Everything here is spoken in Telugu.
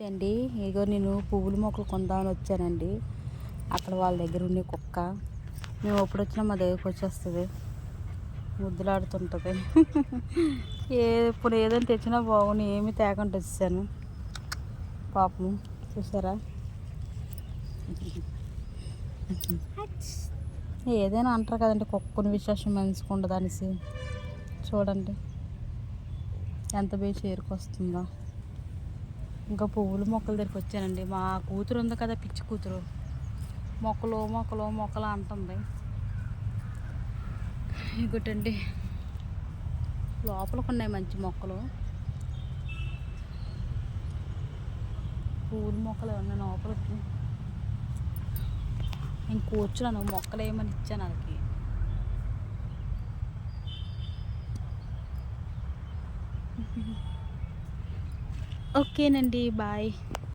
అండి ఇగో నేను పువ్వుల మొక్కలు కొందామని వచ్చానండి. అక్కడ వాళ్ళ దగ్గర ఉండే కుక్క మేము ఎప్పుడు వచ్చినా మా దగ్గరకు వచ్చేస్తుంది, ముద్దులాడుతుంటుంది. ఇప్పుడు ఏదైనా తెచ్చినా బాగుంది, ఏమి తేకుండా వచ్చాను. పాపం చూసారా, ఏదైనా అంటారు కదండి, కుక్కని విశేషం మనిషికి ఉండదు అనేసి. చూడండి ఎంత బాగా చేరుకొస్తుందో. ఇంకా పువ్వుల మొక్కల దగ్గరికి వచ్చానండి. మా కూతురు ఉంది కదా, పిచ్చి కూతురు, మొక్కలు మొక్కలు మొక్కలు అంటుంది. ఇంకోటండి, లోపలికి ఉన్నాయి మంచి మొక్కలు, పువ్వుల మొక్కలు ఉన్నాయి లోపలికి. నేను కూర్చున్నాను, మొక్కలు ఏమని ఇచ్చాను వాళ్ళకి. ఓకేనండి, బాయ్.